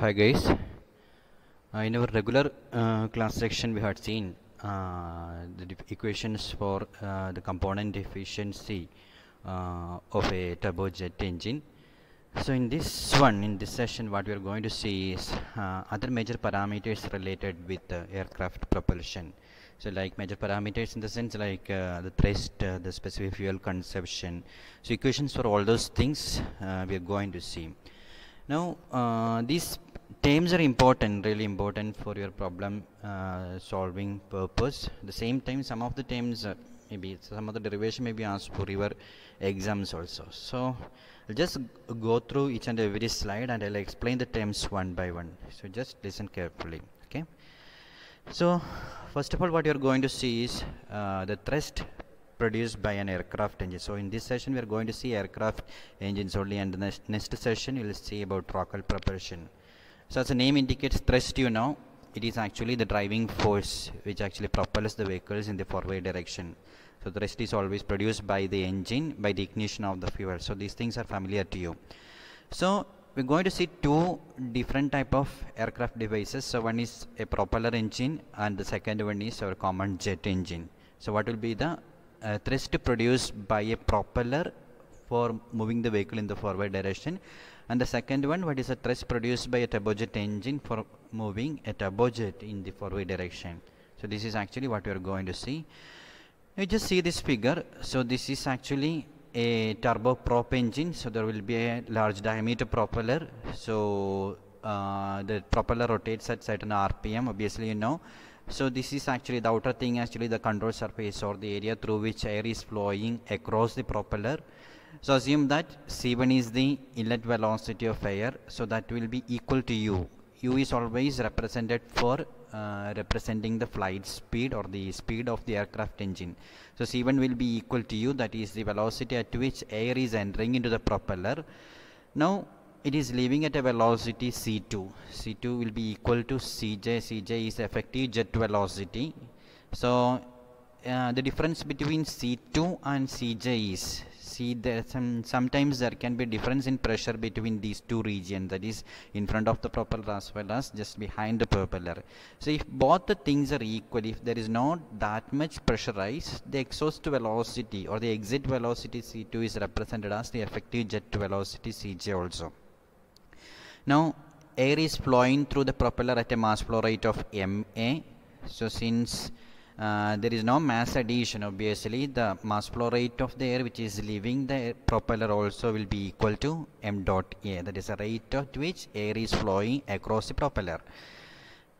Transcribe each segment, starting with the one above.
Hi guys. In our regular class section, we had seen the equations for the component efficiency of a turbojet engine. So in this session, what we are going to see is other major parameters related with aircraft propulsion. So like major parameters in the sense like the thrust, the specific fuel consumption. So equations for all those things we are going to see. Now these terms are important, really important for your problem solving purpose. At the same time, some of the terms maybe some of the derivation may be asked for your exams also. So I'll just go through each and every slide and I'll explain the terms one by one. So just listen carefully. Okay. So first of all, what you're going to see is the thrust produced by an aircraft engine. So in this session we are going to see aircraft engines only, and the next session we will see about rocket propulsion. So as the name indicates, thrust, you know, it is actually the driving force which actually propels the vehicles in the forward direction. So thrust is always produced by the engine by the ignition of the fuel. So these things are familiar to you. So we're going to see two different type of aircraft devices. So one is a propeller engine and the second one is our common jet engine. So what will be the thrust produced by a propeller for moving the vehicle in the forward direction, and the second one, what is the thrust produced by a turbojet engine for moving a turbojet in the forward direction. So this is actually what we are going to see. You just see this figure. So this is actually a turboprop engine. So there will be a large diameter propeller. So the propeller rotates at certain RPM, obviously you know. So this is actually the outer thing, actually the control surface or the area through which air is flowing across the propeller. So assume that C1 is the inlet velocity of air, so that will be equal to U. U is always represented for representing the flight speed or the speed of the aircraft engine. So C1 will be equal to U, that is the velocity at which air is entering into the propeller. Now it is leaving at a velocity C2. C2 will be equal to Cj. Cj is effective jet velocity. So the difference between C2 and Cj is, sometimes there can be difference in pressure between these two regions, that is in front of the propeller as well as just behind the propeller. So if both the things are equal, if there is not that much pressurized, the exhaust velocity or the exit velocity C2 is represented as the effective jet velocity Cj also. Now air is flowing through the propeller at a mass flow rate of ma. So since there is no mass addition, obviously the mass flow rate of the air which is leaving the propeller also will be equal to m dot a, that is the rate at which air is flowing across the propeller.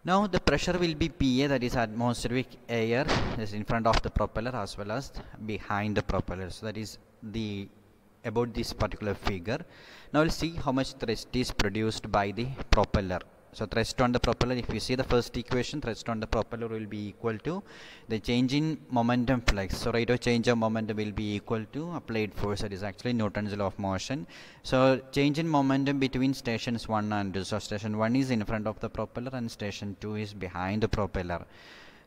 Now the pressure will be Pa, that is atmospheric air, is in front of the propeller as well as behind the propeller. So that is the about this particular figure. Now we'll see how much thrust is produced by the propeller. So thrust on the propeller, if you see the first equation, thrust on the propeller will be equal to the change in momentum flux. So rate of change of momentum will be equal to applied force, that is actually Newton's law of motion. So change in momentum between stations 1 and 2. So station 1 is in front of the propeller and station 2 is behind the propeller.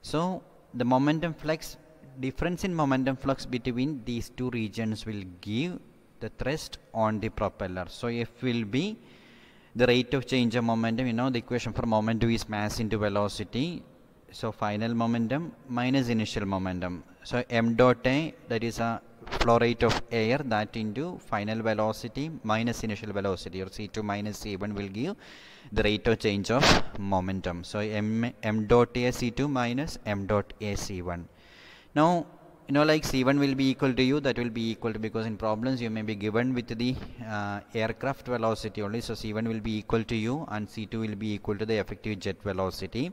So the momentum flux, difference in momentum flux between these two regions will give the thrust on the propeller. So F will be the rate of change of momentum. You know the equation for momentum is mass into velocity. So final momentum minus initial momentum. So m dot a, that is a flow rate of air, that into final velocity minus initial velocity, or C2 minus C1 will give the rate of change of momentum. So m dot a C2 minus m dot a C1. Now you know, like C1 will be equal to U, that will be equal to, because in problems you may be given with the aircraft velocity only. So C1 will be equal to U and C2 will be equal to the effective jet velocity.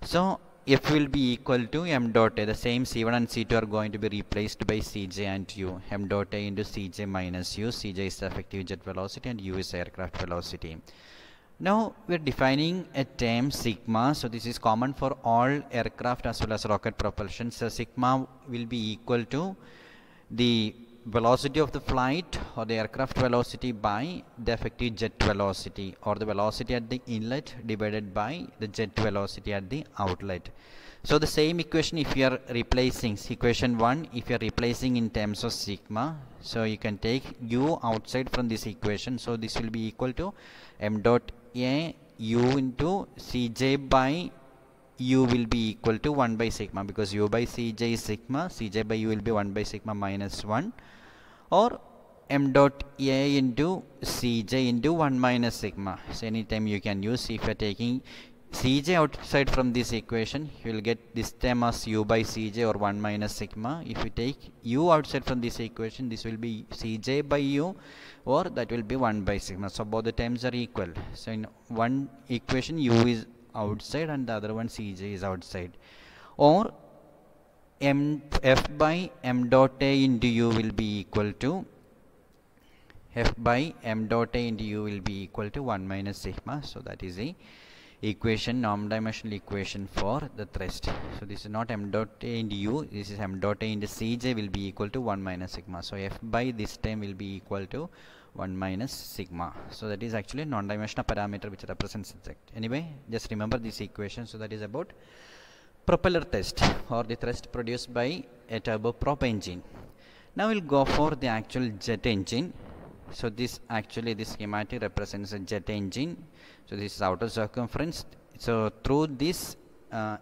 So F will be equal to m dot a. The same C1 and C2 are going to be replaced by Cj and U. M dot a into Cj minus U. Cj is the effective jet velocity and U is aircraft velocity. Now we are defining a term sigma. So this is common for all aircraft as well as rocket propulsion. So sigma will be equal to the velocity of the flight or the aircraft velocity by the effective jet velocity, or the velocity at the inlet divided by the jet velocity at the outlet. So the same equation, if you are replacing equation 1, if you are replacing in terms of sigma, so you can take U outside from this equation. So this will be equal to m dot A u into Cj by u will be equal to 1 by sigma, because u by Cj is sigma, Cj by u will be 1 by sigma minus 1, or m dot a into Cj into 1 minus sigma. So anytime you can use. If you are taking Cj outside from this equation, you will get this term as u by Cj or 1 minus sigma. If you take u outside from this equation, this will be Cj by u, or that will be 1 by sigma. So both the terms are equal. So in one equation u is outside and the other one Cj is outside. Or f by m dot a into u will be equal to f by m dot a into u will be equal to 1 minus sigma. So that is the equation, non-dimensional equation for the thrust. So this is not m dot a into u, this is m dot a into Cj will be equal to 1 minus sigma. So f by this term will be equal to 1 minus sigma. So that is actually non-dimensional parameter which represents the thrust. Anyway, just remember this equation. So that is about propeller thrust, or the thrust produced by a turboprop engine. Now we'll go for the actual jet engine. So this actually, this schematic represents a jet engine. So this is outer circumference. So through this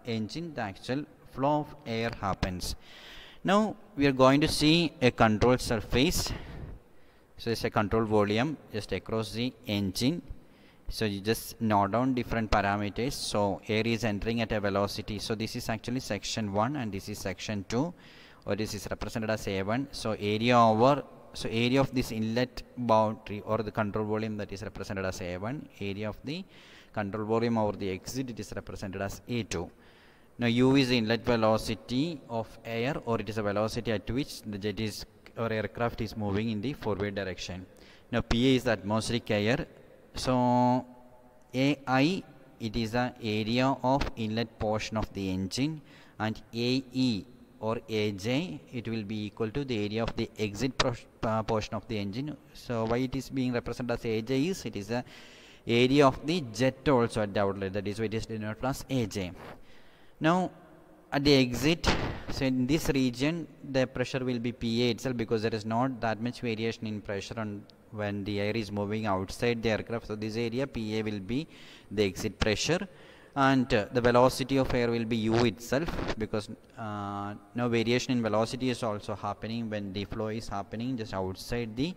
engine, the actual flow of air happens. Now we are going to see a control surface. So it's a control volume just across the engine. So you just note down different parameters. So air is entering at a velocity. So this is actually section 1 and this is section 2, or this is represented as A1. So area over, so area of this inlet boundary or the control volume, that is represented as A1. Area of the control volume over the exit, it is represented as A2. Now u is the inlet velocity of air, or it is a velocity at which the jet is or aircraft is moving in the forward direction. Now Pa is the atmospheric air. So Ai, it is the area of inlet portion of the engine, and Ae or Aj, it will be equal to the area of the exit portion of the engine. So why it is being represented as Aj is, it is the area of the jet also at the outlet, that is why it is denoted as Aj. Now at the exit, so in this region the pressure will be Pa itself, because there is not that much variation in pressure on when the air is moving outside the aircraft. So this area Pa will be the exit pressure, and the velocity of air will be u itself, because no variation in velocity is also happening when the flow is happening just outside the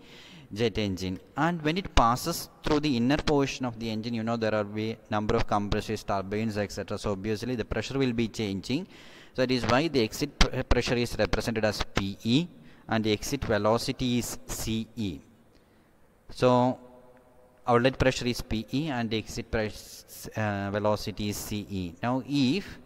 jet engine. And when it passes through the inner portion of the engine, you know, there are number of compressors, turbines, etc. So obviously the pressure will be changing. So that is why the exit pressure is represented as Pe and the exit velocity is Ce. So outlet pressure is Pe and the exit velocity is Ce. Now if,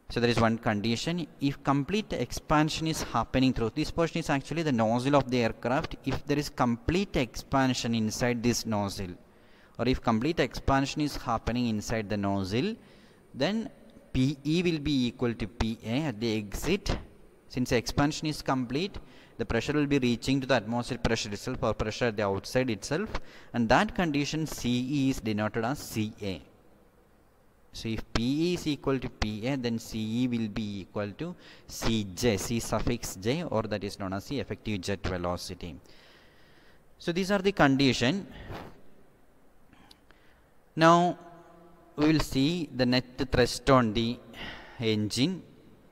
so there is one condition, if complete expansion is happening through this portion, is actually the nozzle of the aircraft. If there is complete expansion inside this nozzle, or if complete expansion is happening inside the nozzle, then Pe will be equal to Pa at the exit. Since the expansion is complete, the pressure will be reaching to the atmospheric pressure itself, or pressure at the outside itself, and that condition Ce is denoted as Ca. So if Pe is equal to Pa, then Ce will be equal to Cj, C suffix j, or that is known as the effective jet velocity. So these are the condition. Now we will see the net thrust on the engine.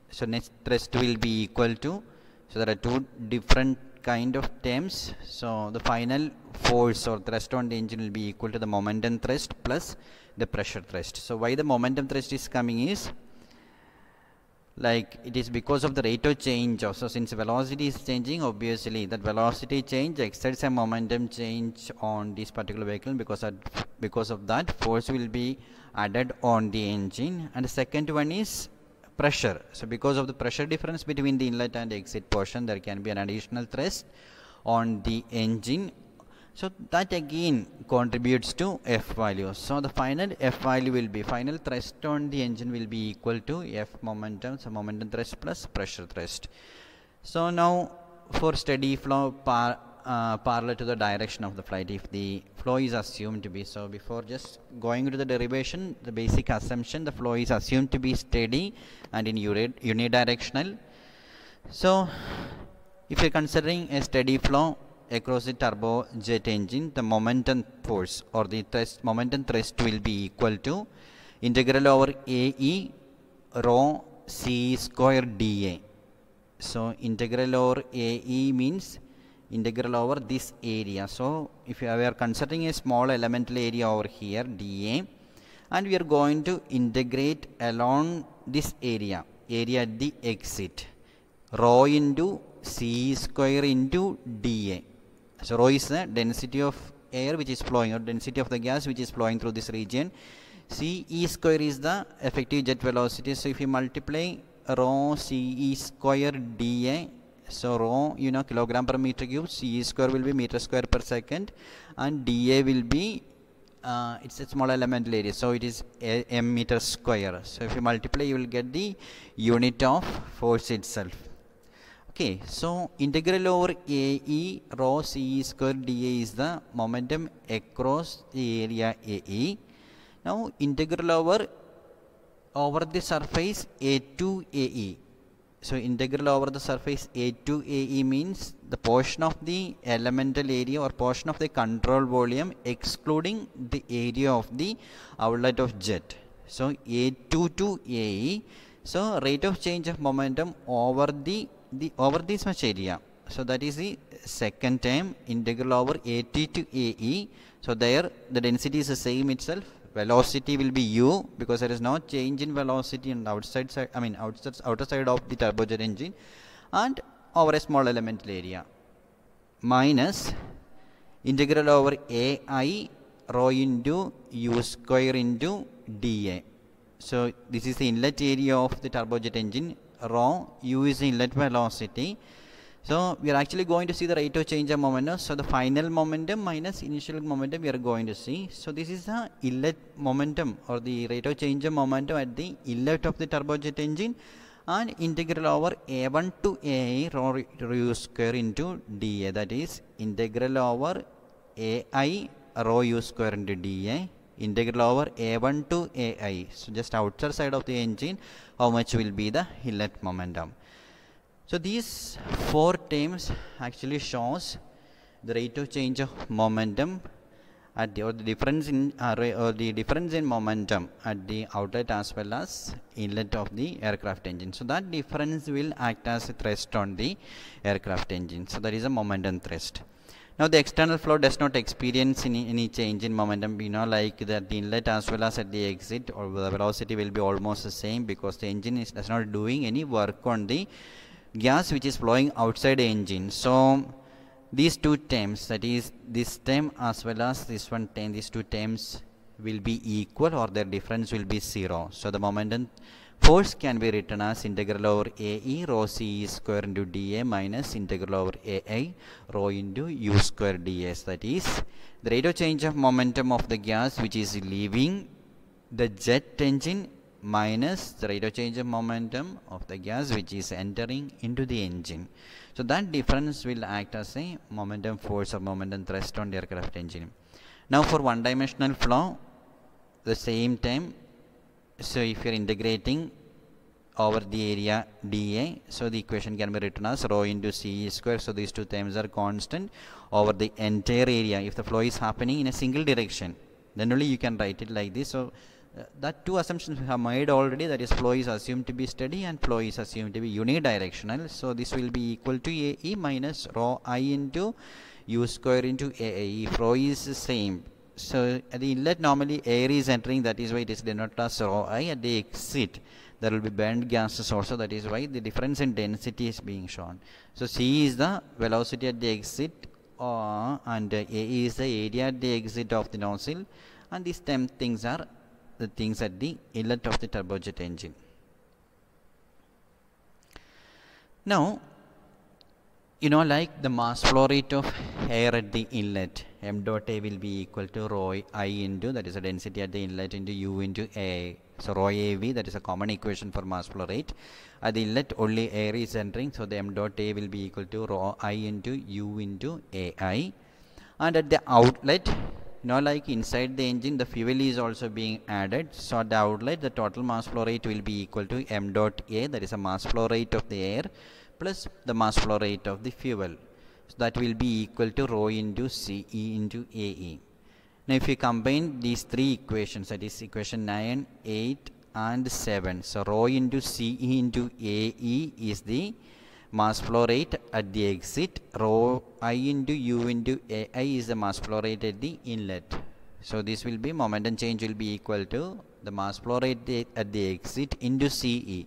So net thrust will be equal to, so there are two different kind of terms. So the final force or thrust on the engine will be equal to the momentum thrust plus the pressure thrust. So why the momentum thrust is coming is, like, it is because of the rate of change also. Since velocity is changing, obviously that velocity change exerts a momentum change on this particular vehicle, because of that force will be added on the engine. And the second one is pressure. So because of the pressure difference between the inlet and exit portion, there can be an additional thrust on the engine. So that again contributes to F value. So the final F value will be, final thrust on the engine will be equal to F momentum, so momentum thrust plus pressure thrust. So now for steady flow parallel to the direction of the flight, if the flow is assumed to be, so before just going into the derivation, the basic assumption, the flow is assumed to be steady and in unidirectional. So if you are considering a steady flow, across the turbojet engine, the momentum force or the momentum thrust will be equal to integral over AE rho C square dA. So integral over AE means integral over this area. So if we are considering a small elemental area over here dA, and we are going to integrate along this area at the exit, rho into C square into dA. So rho is the density of air which is flowing, or density of the gas which is flowing through this region. C E square is the effective jet velocity. So if you multiply rho C E square dA, so rho, you know, kilogram per meter cube, C E square will be meter square per second, and dA will be it's a small elemental area, so it is m meter square. So if you multiply, you will get the unit of force itself. Okay, so integral over AE rho C square dA is the momentum across the area AE. Now integral over the surface A to AE. So integral over the surface A to AE means the portion of the elemental area or portion of the control volume excluding the area of the outlet of jet. So A2 to AE. So rate of change of momentum over over this much area. So that is the second term, integral over AT to AE. So there the density is the same itself. Velocity will be u, because there is no change in velocity on the outside side, outer side of the turbojet engine, and over a small elemental area, minus integral over AI rho into u square into dA. So this is the inlet area of the turbojet engine. Rho u is the inlet velocity. So we are actually going to see the rate of change of momentum. So the final momentum minus initial momentum we are going to see. So this is the inlet momentum or the rate of change of momentum at the inlet of the turbojet engine, and integral over A1 to A rho u square into dA. That is integral over AI rho u square into dA. Integral over A1 to AI. So just outer side of the engine, how much will be the inlet momentum. So these four terms actually shows the rate of change of momentum at the, or the difference in momentum at the outlet as well as inlet of the aircraft engine. So that difference will act as a thrust on the aircraft engine. So that is a momentum thrust. Now the external flow does not experience any change in momentum, you know, like that the inlet as well as at the exit, or the velocity will be almost the same, because the engine does not doing any work on the gas which is flowing outside the engine. So these two terms, that is this term as well as this one term, these two terms will be equal, or their difference will be 0. So the momentum force can be written as integral over AE rho C square into dA minus integral over AI rho into u square ds. That is the rate of change of momentum of the gas which is leaving the jet engine minus the rate of change of momentum of the gas which is entering into the engine. So that difference will act as a momentum force or momentum thrust on the aircraft engine. Now for one dimensional flow, the same time, so if you are integrating over the area dA, so the equation can be written as rho into C square. So these two terms are constant over the entire area. If the flow is happening in a single direction, then only you can write it like this. So that two assumptions we have made already, that is flow is assumed to be steady and flow is assumed to be unidirectional. So this will be equal to AE minus rho I into u square into AE. Flow is the same. So at the inlet normally air is entering, that is why it is denoted as rho I. At the exit there will be burned gases also, that is why the difference in density is being shown. So C is the velocity at the exit, and AE is the area at the exit of the nozzle, and these things are the things at the inlet of the turbojet engine. Now, you know, like the mass flow rate of air at the inlet, m dot A will be equal to rho I into, that is the density at the inlet, into u into A. So rho AV, that is a common equation for mass flow rate. At the inlet only air is entering, so the m dot A will be equal to rho I into u into AI. And at the outlet, you know, like inside the engine the fuel is also being added, so at the outlet the total mass flow rate will be equal to m dot A, that is a mass flow rate of the air, plus the mass flow rate of the fuel. So that will be equal to rho into CE into AE. Now if you combine these three equations, that is equation 9, 8 and 7. So rho into CE into AE is the mass flow rate at the exit. Rho I into U into AI is the mass flow rate at the inlet. So this will be momentum change will be equal to the mass flow rate at the exit into CE.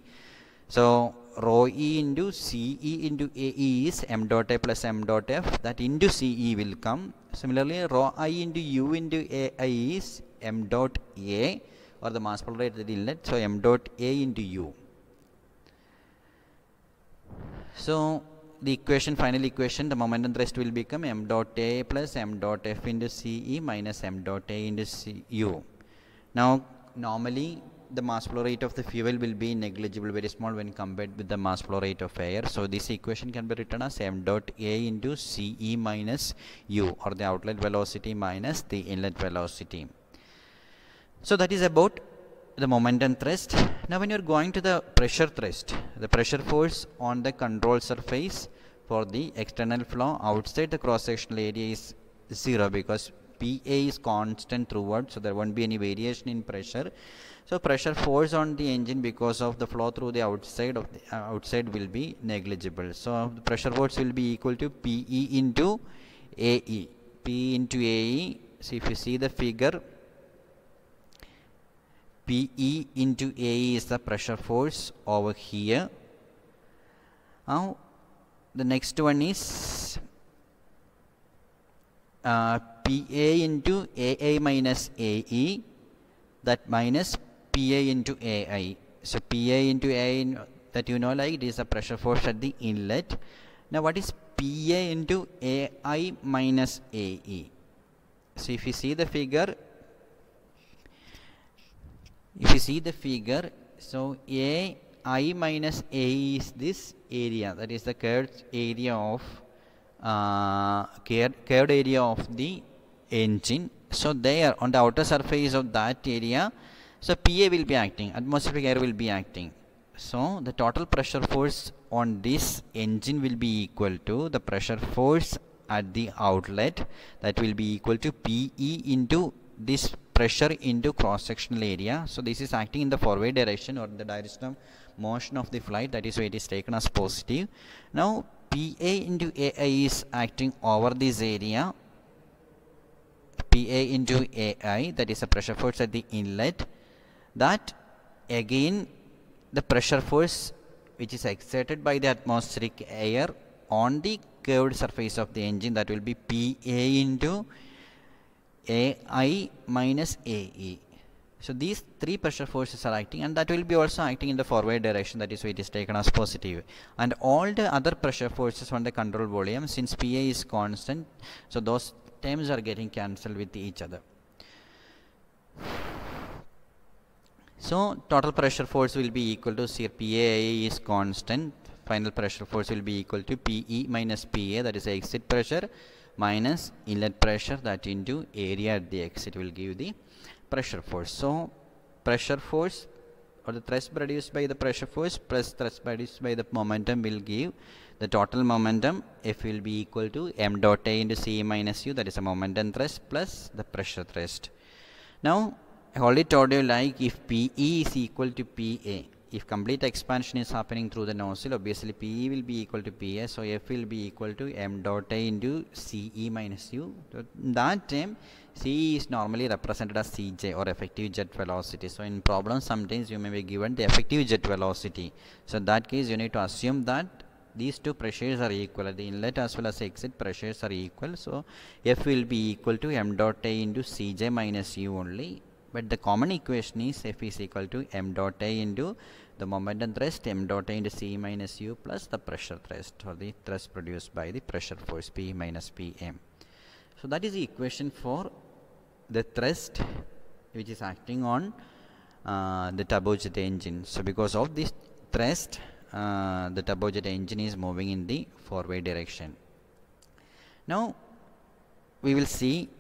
So rho E into CE into AE is m dot A plus m dot F, that into CE will come. Similarly, rho I into U into AI is m dot A, or the mass flow rate at the inlet, so m dot A into U. So the equation, final equation, the momentum thrust will become m dot A plus m dot F into CE minus m dot A into U. Now normally the mass flow rate of the fuel will be negligible, very small when compared with the mass flow rate of air. So this equation can be written as m dot A into CE minus U, or the outlet velocity minus the inlet velocity. So that is about the momentum thrust. Now when you are going to the pressure thrust, the pressure force on the control surface for the external flow outside the cross-sectional area is 0, because PA is constant throughout, so there won't be any variation in pressure. So pressure force on the engine because of the flow through the outside of the outside will be negligible. So the pressure force will be equal to PE into AE. P into AE. So if you see the figure, PE into AE is the pressure force over here. Now the next one is PA into AA minus AE, that minus PA into AI. So PA into AI, that you know, like it is a pressure force at the inlet. Now what is PA into AI minus AE? So if you see the figure, so AI minus AE is this area, that is the curved area of curved area of the engine. So there on the outer surface of that area, so PA will be acting, atmospheric air will be acting. So the total pressure force on this engine will be equal to the pressure force at the outlet, that will be equal to PE into this pressure into cross-sectional area. So this is acting in the forward direction, or the direction of motion of the flight, that is why it is taken as positive. Now PA into AI is acting over this area, PA into AI, that is a pressure force at the inlet. That again the pressure force which is exerted by the atmospheric air on the curved surface of the engine, that will be PA into AI minus AE. So these three pressure forces are acting, and that will be also acting in the forward direction, that is why it is taken as positive. And all the other pressure forces on the control volume, since PA is constant, so those terms are getting cancelled with each other. So total pressure force will be equal to, see, PA is constant, final pressure force will be equal to PE minus PA, that is exit pressure, minus inlet pressure, that into area at the exit will give the pressure force. So pressure force, or the thrust produced by the pressure force plus thrust produced by the momentum, will give the total momentum. F will be equal to m dot A into C minus U, that is a momentum thrust, plus the pressure thrust. Now I already told you, like if PE is equal to PA, if complete expansion is happening through the nozzle, obviously PE will be equal to PA, so F will be equal to m dot A into CE minus U. So in that time, CE is normally represented as CJ, or effective jet velocity. So in problems sometimes you may be given the effective jet velocity. So in that case you need to assume that these two pressures are equal, the inlet as well as exit pressures are equal. So F will be equal to m dot A into CJ minus U only. But the common equation is F is equal to m dot A into the momentum thrust, m dot A into C minus U, plus the pressure thrust, or the thrust produced by the pressure force, P minus PM. So that is the equation for the thrust which is acting on the turbojet engine. So because of this thrust, the turbojet engine is moving in the forward direction. Now we will see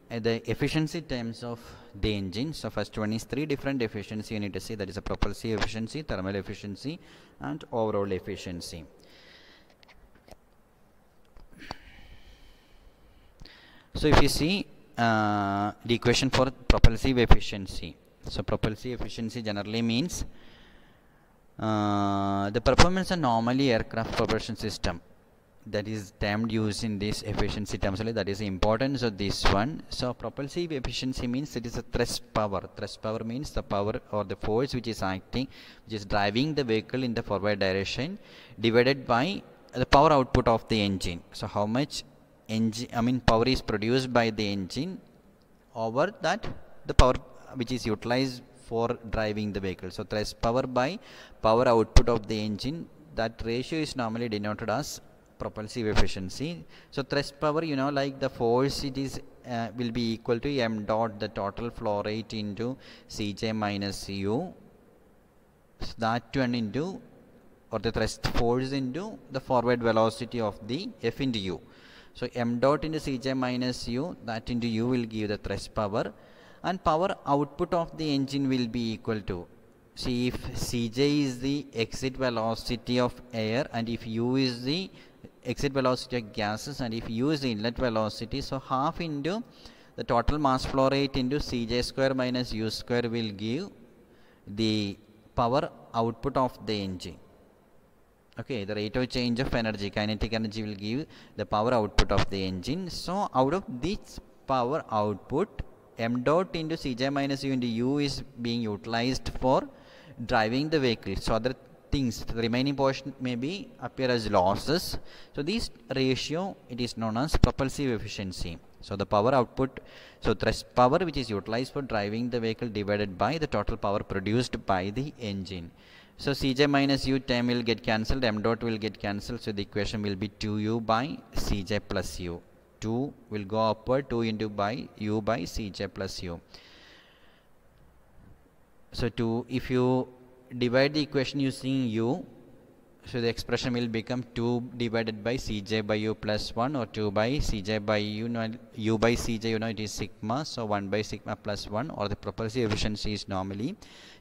the efficiency terms of the engine. So first one is three different efficiency you need to see, that is a propulsive efficiency, thermal efficiency, and overall efficiency. So if you see the equation for propulsive efficiency, so propulsive efficiency generally means the performance of normally aircraft propulsion system, that is termed using this efficiency terms only, that is the importance of this one. So propulsive efficiency means it is a thrust power. Thrust power means the power or the force which is acting, which is driving the vehicle in the forward direction, divided by the power output of the engine. So how much engine power is produced by the engine over that the power which is utilized for driving the vehicle. So thrust power by power output of the engine, that ratio is normally denoted as propulsive efficiency. So thrust power, like the force, it is will be equal to m dot, the total flow rate, into Cj minus u. So that one into, or the thrust force into the forward velocity of the F into u. So m dot into Cj minus u, that into u will give the thrust power, and power output of the engine will be equal to, see, if Cj is the exit velocity of air and if u is the exit velocity of gases and if u is the inlet velocity, so half into the total mass flow rate into Cj square minus u square will give the power output of the engine. Okay, the rate of change of energy, kinetic energy, will give the power output of the engine. So out of this power output, m dot into Cj minus u into u is being utilized for driving the vehicle. So other things, the remaining portion may be appear as losses. So this ratio, it is known as propulsive efficiency. So the power output, so thrust power which is utilized for driving the vehicle divided by the total power produced by the engine. So Cj minus u term will get cancelled, m dot will get cancelled, so the equation will be 2u by Cj plus u. 2 will go upward, 2 into by u by Cj plus u. So if you divide the equation using u, so the expression will become 2 divided by Cj by u plus 1, or 2 by Cj by u, u by Cj, it is sigma, so 1 by sigma plus 1, or the propulsive efficiency is normally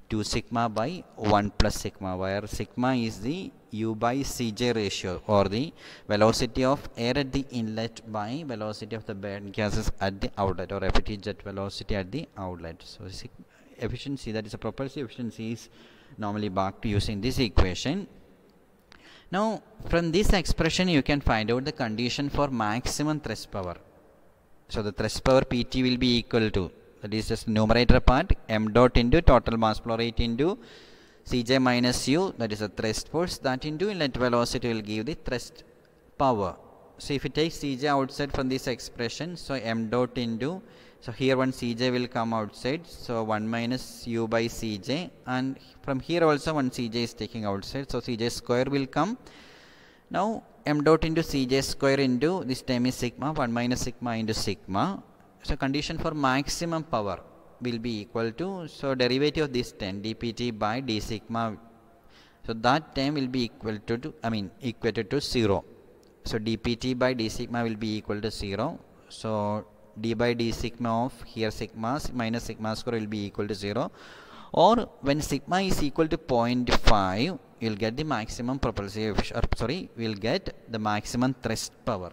2 sigma by 1 plus sigma, where sigma is the u by Cj ratio, or the velocity of air at the inlet by velocity of the burnt gases at the outlet, or if it is jet velocity at the outlet. So efficiency, that is a propulsive efficiency, is normally marked using this equation. Now from this expression you can find out the condition for maximum thrust power. So the thrust power Pt will be equal to, that is just numerator part, m dot into total mass flow rate into Cj minus u, that is a thrust force, that into inlet velocity will give the thrust power. So if you take Cj outside from this expression, so m dot into, so here one Cj will come outside, so 1 minus u by Cj, and from here also one Cj is taking outside, so Cj square will come. Now m dot into Cj square into, this term is sigma, 1 minus sigma into sigma. So condition for maximum power will be equal to, so derivative of this term dpt by d sigma, so that term will be equal to, equated to 0. So dpt by d sigma will be equal to 0. So d by d sigma of here sigma minus sigma square will be equal to 0, or when sigma is equal to 0.5, you will get the maximum propulsive, we will get the maximum thrust power.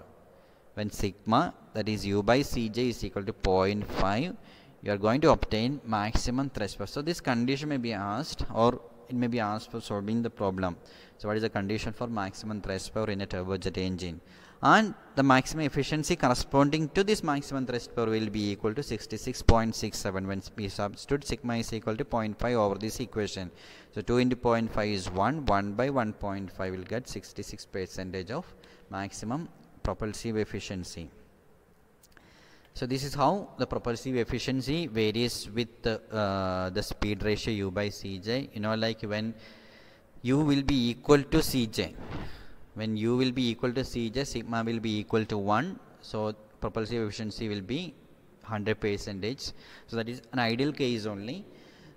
When sigma, that is u by Cj, is equal to 0.5, you are going to obtain maximum thrust power. So this condition may be asked, or it may be asked for solving the problem. So what is the condition for maximum thrust power in a turbojet engine? And the maximum efficiency corresponding to this maximum thrust power will be equal to 66.67 when we substitute sigma is equal to 0.5 over this equation. So 2 into 0.5 is 1, 1 by 1.5 will get 66% of maximum propulsive efficiency. So this is how the propulsive efficiency varies with the speed ratio u by Cj. Like when u will be equal to Cj, when u will be equal to Cj, sigma will be equal to 1, so propulsive efficiency will be 100%. So that is an ideal case only.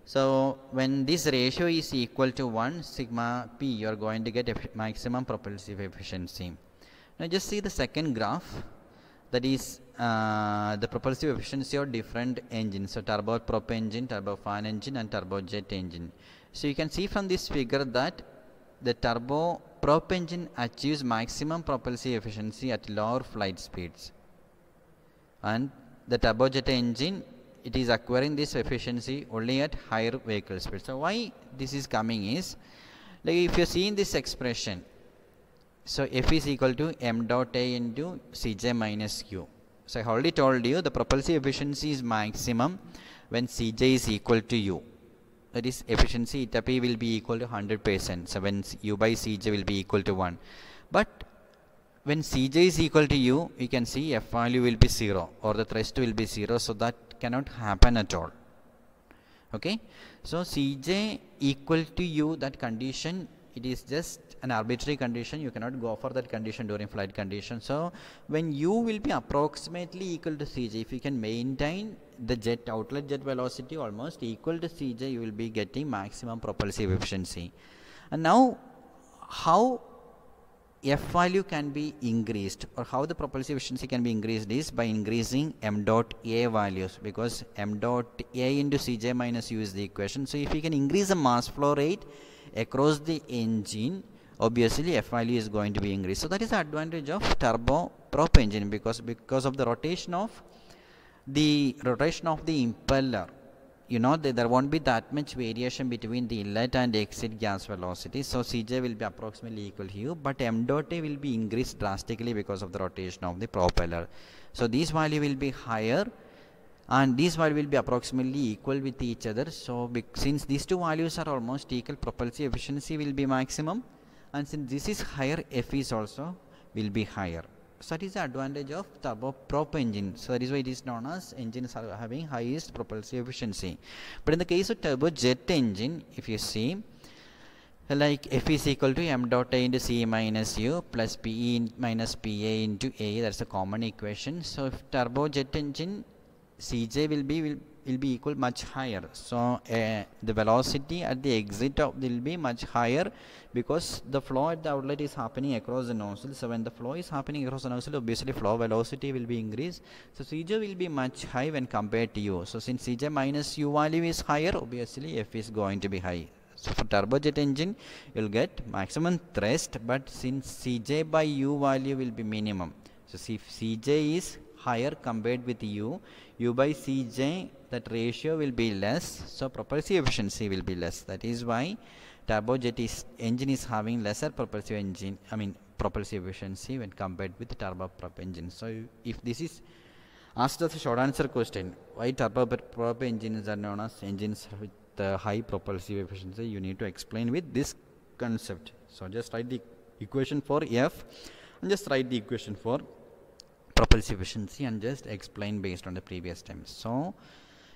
So when this ratio is equal to 1 sigma p, you are going to get maximum propulsive efficiency. Now just see the second graph, that is the propulsive efficiency of different engines, so turboprop engine, turbofan engine, and turbojet engine. So you can see from this figure that the turboprop engine achieves maximum propulsive efficiency at lower flight speeds. and the turbojet engine, it is acquiring this efficiency only at higher vehicle speed. So why this is coming is, like if you see in this expression, so F is equal to m dot A into Cj minus Q. So I already told you the propulsive efficiency is maximum when Cj is equal to U. That is, efficiency eta P will be equal to 100%. So when U by Cj will be equal to 1. But when Cj is equal to U, you can see F value will be 0 or the thrust will be 0. So that cannot happen at all. Okay. So Cj equal to U, that condition, it is just an arbitrary condition. You cannot go for that condition during flight condition. So when U will be approximately equal to Cj, if you can maintain the jet outlet jet velocity almost equal to Cj, you will be getting maximum propulsive efficiency. And now how F value can be increased, or how the propulsive efficiency can be increased, is by increasing m dot A values, because m dot A into Cj minus U is the equation. So if you can increase the mass flow rate across the engine, obviously F value is going to be increased. So that is the advantage of turboprop engine, because of the rotation of the impeller, you know, there won't be that much variation between the inlet and exit gas velocity. So Cj will be approximately equal to U, but m dot A will be increased drastically because of the rotation of the propeller. So this value will be higher and this value will be approximately equal with each other. So since these two values are almost equal, propulsive efficiency will be maximum, and since this is higher, F is also will be higher. So that is the advantage of turboprop engine. So that is why it is known as engines are having highest propulsive efficiency. But in the case of turbojet engine, if you see, like F is equal to m dot A into C minus U plus PE minus PA into A, that's a common equation. So if turbojet engine, Cj will be equal much higher. So the velocity at the exit will be much higher, because the flow at the outlet is happening across the nozzle. So when the flow is happening across the nozzle, obviously flow velocity will be increased. So Cj will be much high when compared to U. So since Cj minus U value is higher, obviously F is going to be high. So for turbojet engine, you will get maximum thrust, but since Cj by U value will be minimum. So see, if Cj is higher compared with U by Cj, that ratio will be less, so propulsive efficiency will be less. That is why turbojet engine is having lesser propulsive efficiency when compared with the turboprop engine. So if this is asked as a short answer question, why turboprop engines are known as engines with high propulsive efficiency, you need to explain with this concept. So just write the equation for F and just write the equation for propulsive efficiency and just explain based on the previous terms. So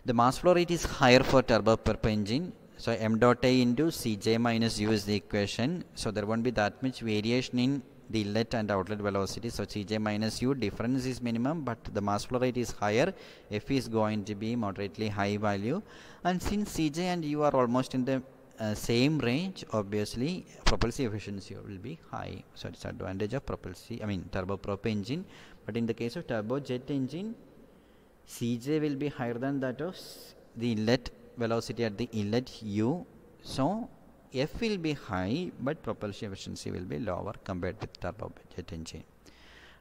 the mass flow rate is higher for turboprop engine. So m dot A into Cj minus U is the equation. So there won't be that much variation in the inlet and outlet velocity. So Cj minus U difference is minimum, but the mass flow rate is higher. F is going to be moderately high value. And since Cj and U are almost in the same range, obviously propulsive efficiency will be high. So it's advantage of turboprop engine. But in the case of turbojet engine, Cj will be higher than that of the inlet velocity at the inlet U. So F will be high, but propulsion efficiency will be lower compared with turbojet engine.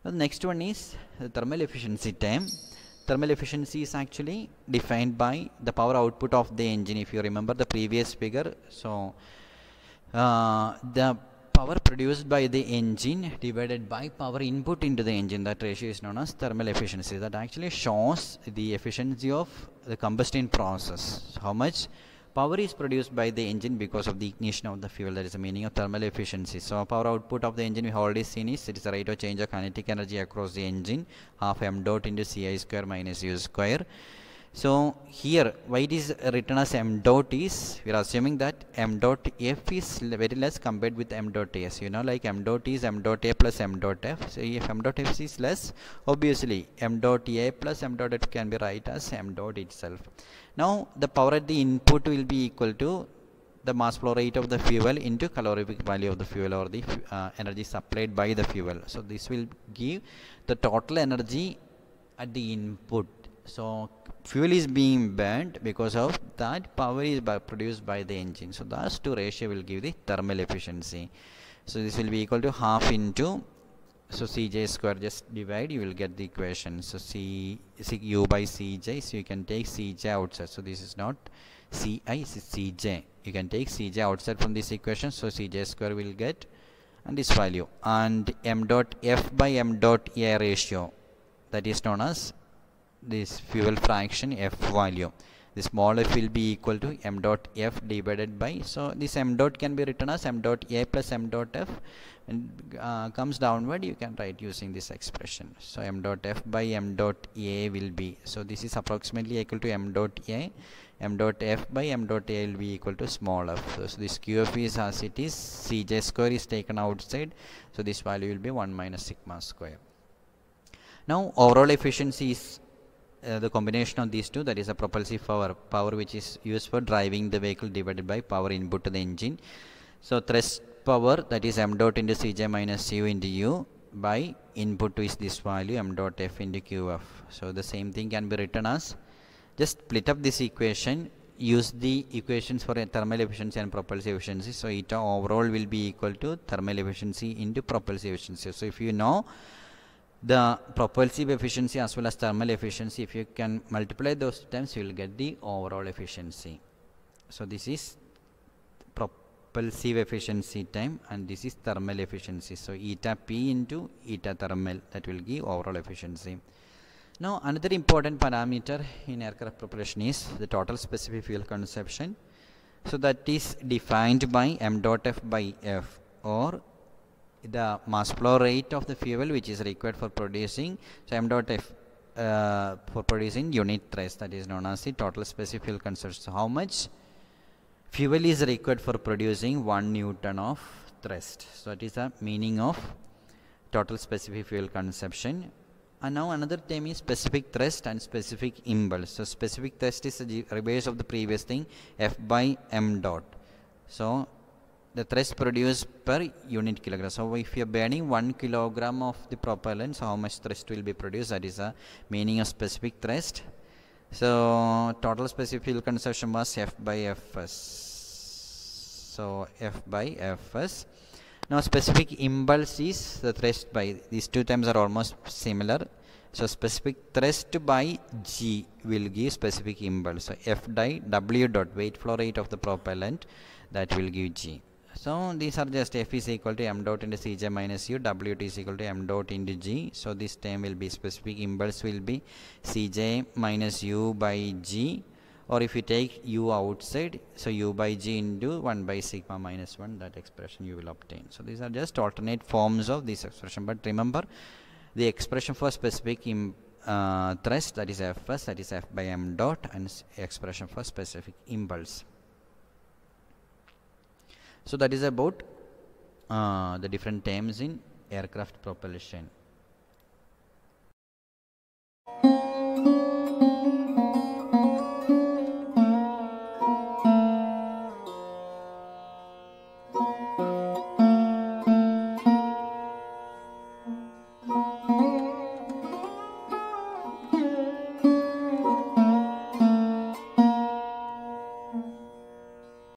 The next one is the thermal efficiency term. Thermal efficiency is actually defined by the power output of the engine. If you remember the previous figure, so the power produced by the engine divided by power input into the engine, that ratio is known as thermal efficiency. That actually shows the efficiency of the combustion process. So how much power is produced by the engine because of the ignition of the fuel. That is the meaning of thermal efficiency. So power output of the engine we have already seen is, it is the rate of change of kinetic energy across the engine, half m dot into Ci square minus U square. So here why it is written as m dot is, we are assuming that m dot F is very less compared with m dot S. You know, like m dot is m dot A plus m dot F. So if m dot F is less, obviously m dot A plus m dot F can be written as m dot itself. Now the power at the input will be equal to the mass flow rate of the fuel into calorific value of the fuel, or the energy supplied by the fuel. So this will give the total energy at the input. So fuel is being burned, because of that power is produced by the engine. So those two ratio will give the thermal efficiency. So this will be equal to half into So Cj square, just divide, you will get the equation. So U by Cj, so you can take Cj outside. So this is not Ci, this is Cj. You can take Cj outside from this equation. So Cj square will get, and this value, and m dot f by m dot a ratio, that is known as this fuel fraction f value. The small f will be equal to m dot f divided by, so this m dot can be written as m dot a plus m dot f, and comes downward, you can write using this expression. So m dot f by m dot a will be, so this is approximately equal to m dot a, m dot f by m dot a will be equal to small f. So this qf is as it is, Cj square is taken outside, so this value will be 1 minus sigma square. Now overall efficiency is the combination of these two, that is a propulsive power which is used for driving the vehicle divided by power input to the engine. So thrust power, that is m dot into Cj minus u into u, by input to is this value m dot f into qf. So the same thing can be written as, just split up this equation, use the equations for thermal efficiency and propulsive efficiency. So eta overall will be equal to thermal efficiency into propulsive efficiency. So if you know the propulsive efficiency as well as thermal efficiency, if you can multiply those terms, you will get the overall efficiency. So this is propulsive efficiency time, and this is thermal efficiency. So eta p into eta thermal, that will give overall efficiency. Now another important parameter in aircraft propulsion is the total specific fuel consumption. So that is defined by m dot f by f, or the mass flow rate of the fuel which is required for producing. So m dot f for producing unit thrust, that is known as the total specific fuel consumption. So how much fuel is required for producing 1 Newton of thrust. So that is the meaning of total specific fuel consumption. And now another term is specific thrust and specific impulse. So specific thrust is the reverse of the previous thing, F by m dot. So the thrust produced per unit kilogram. So if you are burning 1 kilogram of the propellant, so how much thrust will be produced? That is the meaning of specific thrust. So total specific fuel consumption was F by Fs. So F by Fs. Now specific impulse is the thrust by, these two terms are almost similar. So specific thrust by G will give specific impulse. So F by W dot, weight flow rate of the propellant, that will give G. So these are just F is equal to m dot into Cj minus u, W is equal to m dot into G. So this term will be, specific impulse will be Cj minus u by G, or if you take u outside, so u by G into 1 by sigma minus 1, that expression you will obtain. So these are just alternate forms of this expression, but remember the expression for specific thrust, that is Fs, that is F by m dot, and expression for specific impulse. So that is about the different terms in aircraft propulsion.